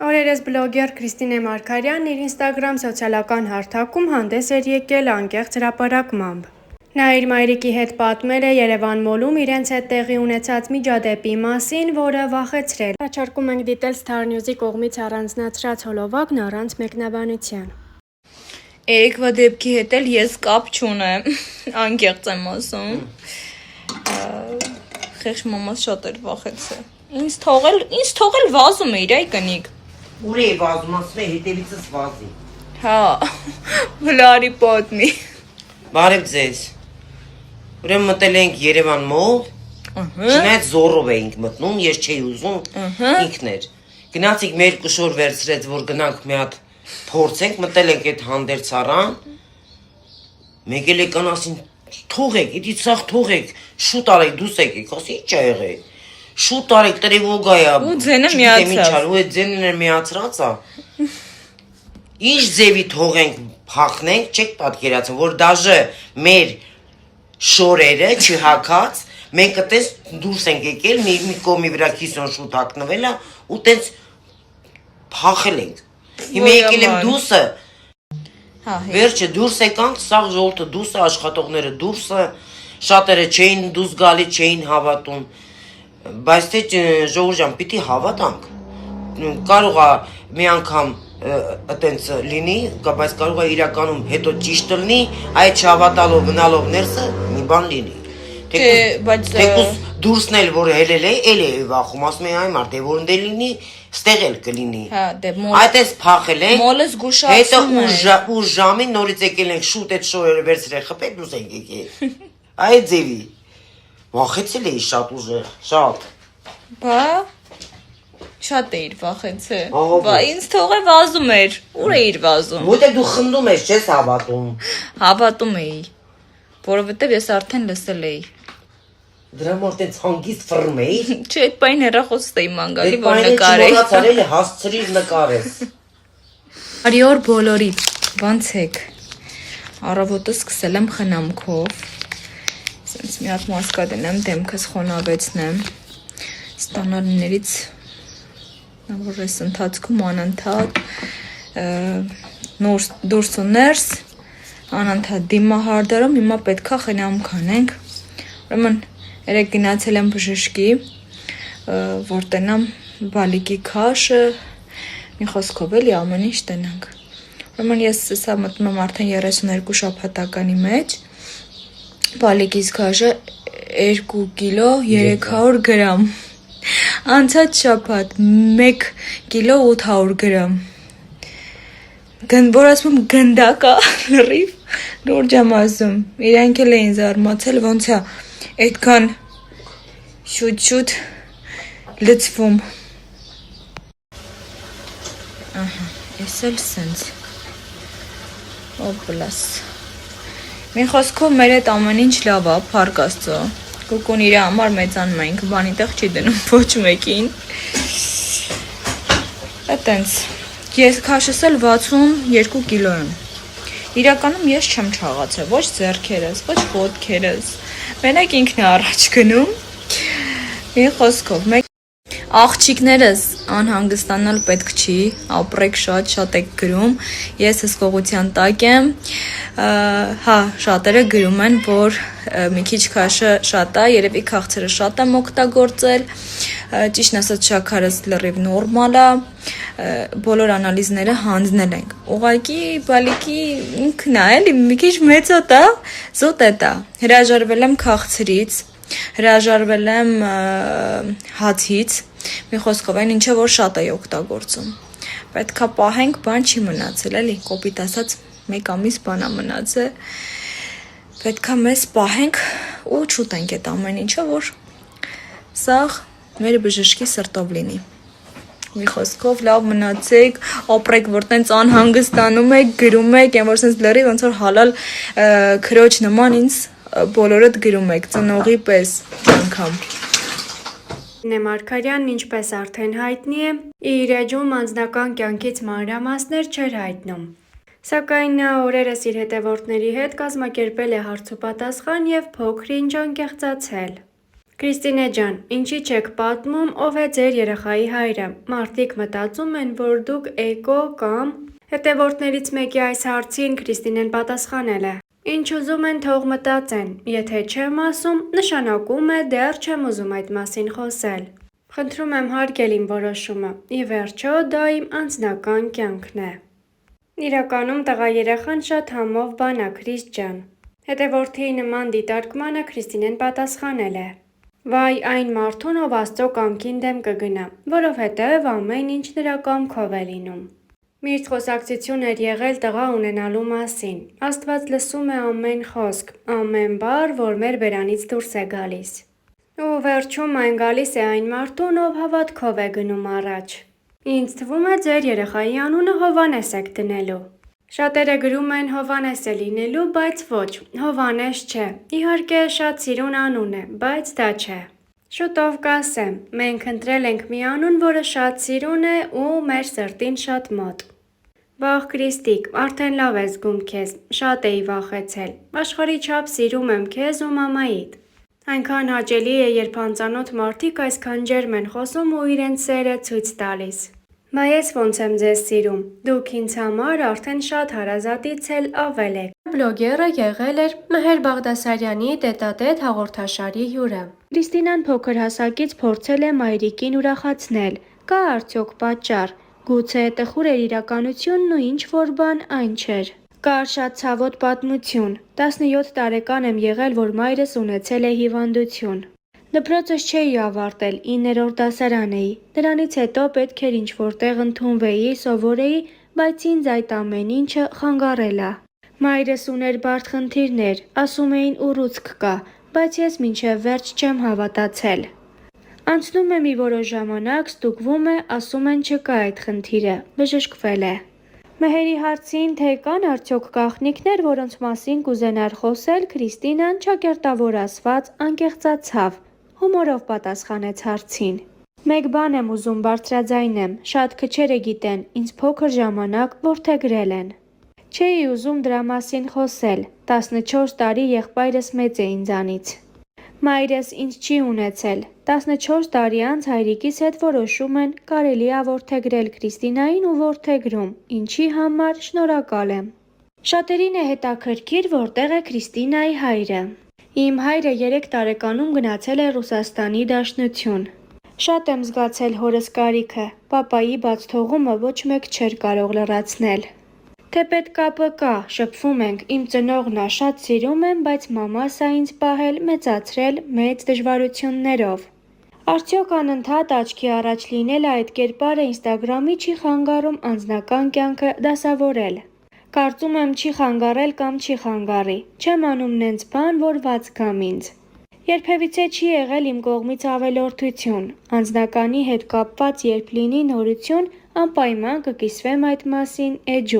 Օրերս բլոգեր Քրիստինե Մարգարյանն իր Instagram սոցիալական հարթակում հանդես էր եկել անկեղծ հրապարակմամբ։ Նա իր մայրիկի հետ պատմել է Երևան մոլում իրենց հետ տեղի ունեցած միջադեպի մասին, որը վախեցրել։ Առաջարկում ենք դիտել Star News-ի կողմից առանձնացրած հոլովակն առանց մեկնաբանության։ Երեկվա դեպքի հետ էլ ես կապ չունեմ, անկեղծ եմ ասում։ Խեղճ մամաս շատ էր վախեցել։ Ինձ թողել վազում է իր այ կնիկ։ Ուր է վազում, ասում է հետևիցս վազի։ Հա, վլարի պատմի։ Բարև ձեզ։ Ուրեմն մտել ենք Երևան մոլ, չնայած զորով էինք մտնում, ես չէի ուզում, ինքն էր։ Գնացինք մեր կշոր վերցրեց, որ գնանք մի հատ փորձենք, մտել ենք այդ հանդերձարան, մեկ էլ եկան ասին, թողեք, իդի ցախ թողեք, շուտ արեք, դուս եկեք, ասի ի՞նչ ա եղել։ Շուտ արեք, տրևոգա է։ Ու ձենը միացավ։ Ու այդ ձենն էր միացրած է։ Ինչ ձևի թողենք, փախնենք, չեք պատկերացնում, որ դաժե մեր շորերը չհակած, մենք այդպես դուրս ենք եկել, մի կողմի վրա քիսոն շուտ հագնվել է, ու տենց փախել ենք։ Հիմա եկել եմ դուսը։ Վերջը դուրս եկանք, սաղ ժողովուրդը դուրս է, աշխատողները դուրս է, շատերը չէին դուրս գալի, չէին հավատում։ Բայց թե ժողովուրդ ջան, պիտի հավատանք։ Կարող է մի անգամ այտենց լինի, բայց կարող է իրականում հետո ճիշտ լինի, այդ չհավատալով գնալով ներսը մի բան լինի։ Թեկուզ դուրսն էլ որ հելել է, էլ է վախում, ասում է այ մարդ, որ ընդ լինի, ստեղ էլ կլինի։ Այդպես փախել ենք։ Մոլը զգուշացնում է։ Հետո ու ժամին նորից եկել ենք շուտ այդ շորերը վերցրել, խփել դուրս ենք եկել։ Այդ ձևի։ Վախեցել էի շատ ուժեղ, շատ։ Բա շատ էիր վախեցել։ Բա ինձ թողե վազում էր։ Ուր էիր վազում։ Որտե դու խնդում ես, չես հավատում։ Հավատում էի, որովհետև ես արդեն լսել էի։ Դրա մոտ տենց հանգիստ ֆռմ էի։ Չէ, այդ պայն հեռախոստ էի մանգալի, որ նկարեի։ Մոռացար էլի հասցրիր նկարես։ Բարի օր բոլորիդ, ո՞նց եք։ Առավոտը սկսել եմ խնամքով։ Սենց մի հատ մասկա դնեմ, դեմքս խոնավեցնեմ։ Ստանալիներից որ այս ընթացքում անընդհատ դուրս ու ներս, անընդհատ դիմահարդարում, հիմա պետքա խնամք անենք։ Ուրեմն երեք գնացել եմ բժշկի, որ տենամ բալիկի քաշը, մի խոսքով էլի ամեն ինչ տենանք։ Ուրեմն ես սա մտնում եմ արդեն 32 շաբաթականի մեջ, բալիկիս քաշը 2 կիլո 300 գրամ, անցած շաբաթ 1 կիլո 800 գրամ, որ ասում եմ գնդակ է, լրիվ, լուրջ եմ ասում, իրանք էլ էին զարմացել, ոնց է այդքան շուտ լծվում։ Ահա, ես էլ սենց։ Օպլաս։ Մի խոսքով մեր այդ ամեն ինչ լավ է, փառք Աստծո։ Կուկուն իր համար մեծանում ենք, բանի տեղ չի դնում ոչ մեկին։ Այտենց, ես քաշս էլ 62 կիլո եմ։ Իրականում ես չեմ չաղացել, ոչ ձեռքերս, ոչ ոտքերս։ Մենակ ինքն է առաջ գնում։ Մի խոսքով, աղջիկներս անհանգստանալ պետք չի, ապրեք շատ եք գրում, ես հսկողության տակ եմ, հա, շատերը գրում են, որ մի քիչ քաշը շատ է, երևի քաղցրը շատ եմ օգտագործել, ճիշտ ասած շաքարս լրիվ նորմալ է, բոլոր անալիզները հանձնել ենք, ուղղակի բալիկի ինքն է, էլի մի քիչ մեծոտ է, զուտ է տա, հրաժարվել եմ քաղցրից, հրաժարվել եմ հացից, մի խոսքով այն ինչը որ շատ է օգտագործում, պետքա պահենք, բան չի մնացել, էլի, կոպիտ ասած, 1 ամիս բան է մնացել, պետքա մեզ պահենք ու չուտենք այդ ամեն ինչը, որ սաղ մեր բժշկի սրտով լինի, մի խոսքով լավ մնացեք, ապրեք, որ տենց անհանգստանում եք, գրում եք, են որ սենց լրի, ոնց որ հալալ քրոջ նման ինձ բոլորդ գրում եք, ծնողի պես անգամ։ Քրիստինե Մարգարյանն ինչպես արդեն հայտնի է, իր էջում անձնական կյանքից մանրամասներ չէր հայտնում։ Սակայն նա օրերս իր հետևորդների հետ կազմակերպել է հարցուպատասխան և փոքր-ինչ անկեղծացել։ Քրիստինե ջան, ինչի չեք պատմում, ով է ձեր երեխայի հայրը։ Մարդիկ մտածում են, որ դուք էկո կամ հետևորդներից մեկի այս հարցին Քրիստինեն պատասխանել է։ Ինչ ուզում են թող մտածեն, եթե չեմ ասում, նշանակում է դեռ չեմ ուզում այդ մասին խոսել։ Խնդրում եմ հարգել իմ որոշումը, ի վերջո դա իմ անձնական կյանքն է։ Իրականում տղա երեխան շատ համով բան է, Քրիս ջան։ Հետևորդի նման դիտարկմանը Քրիստինեն պատասխանել է. Վայ այն մարդուն, ով Աստծո կամքին դեմ կգնա, որովհետև ամեն ինչ նրա կամքով է լինում։ Միշտ խոսակցություն էր եղել տղա ունենալու մասին։ Աստված լսում է ամեն խոսք, ամեն բառ, որ մեր բերանից դուրս է գալիս։ Ու վերջում այն գալիս է այն մարդուն, ով հավատքով է գնում առաջ։ Ինձ թվում է ձեր երեխայի անունը Հովանես եք դնելու։ Շատերը գրում են Հովանես է լինելու, բայց ոչ, Հովանես չէ։ Իհարկե շատ սիրուն անուն է, բայց դա չէ։ Շուտով կասեմ, մենք ընտրել ենք մի անուն, որը շատ սիրուն է ու մեր սրտին շատ մոտ։ Վաղ Քրիստիկ, արդեն լավ ես զգում քեզ, շատ էի վախեցել։ Աշխարհի չափ սիրում եմ քեզ ու մամայիդ։ Այնքան հաճելի է, երբ անծանոթ մարդիկ այսքան ջերմ են խոսում ու իրենց սերը ցույց տալիս։ Բա ես ոնց եմ ձեզ սիրում, դուք ինձ համար արդեն շատ հարազատից էլ ավել եք։ Բլոգերը եղել էր Մհեր Բաղդասարյանի տետատետ հաղորդաշարի հյուրը։ Քրիստինան փոքր հասակից փորձել է մայրիկին ուրախացնել։ Կա արդյոք պատճառ։ Գուցե տխուր էր իրականությունն ու ինչ-որ բան այն չէր։ Կար շատ ցավոտ պատմություն։ 17 տարեկան եմ եղել, որ մայրս ունեցել է հիվանդություն։ Դպրոցս չէի ավարտել, 9-րդ դասարան էի։ Դրանից հետո պետք էր ինչ-որ տեղ ընդունվեի, սովորեի, բայց ինձ այդ ամեն ինչը խանգարել է։ Մայրս ուներ բարդ խնդիրներ, ասում էին ուռուցք կա, բայց ես մինչև վերջ չեմ հավատացել։ Անցնում է մի որոշ ժամանակ, ստուգվում է, ասում են չկա այդ խնդիրը, բժշկվել է։ Մհերի հարցին, թե կան արդյոք գաղտնիքներ, որոնց մասին կուզենար խոսել, Քրիստինան ճակերտավոր ասված անկեղծացավ, հումորով պատասխանեց հարցին։ Մեկ բան եմ ուզում բարձրաձայնեմ, շատ քչերը գիտեն, ինձ փոքր ժամանակ որդեգրել են։ Չէի ուզում դրա մասին խոսել, 14 տարի եղբայրս մեծ է ինձանից։ Մայրս ինձ չի ունեցել, 14 տարի անց հայրիկիս հետ որոշում են կարելի է որդեգրել Քրիստինային ու որդեգրում, ինչի համար շնորհակալ եմ։ Շատերին է հետաքրքիր, որտեղ է Քրիստինայի հայրը։ Իմ հայրը 3 տարեկանում գնացել է Ռուսաստանի Դաշնություն։ Շատ եմ զգացել հորս կարիքը, պապայի բաց թողումը ոչ մեկ չէր կարող լրացնել։ Թեպետ կապը կա, շփվում ենք, իմ ծնողն է, շատ սիրում եմ, բայց մամաս ա ինձ պահել, մեծացրել մեծ դժվարություններով։ Արդյոք անընդհատ աչքի առաջ լինելը այդ կերպարը Ինստագրամի չի խանգարում անձնական կյանքը դասավորել։ Կարծում եմ չի խանգարել կամ չի խանգարի, չեմ անում նենց բան, որ վաց գամ ինձ։ Երբևիցե չի եղել իմ կողմից ավելորդություն, անձնականի հետ կապված երբ լինի նորություն, անպայման կկիսվեմ այդ մասին էջում։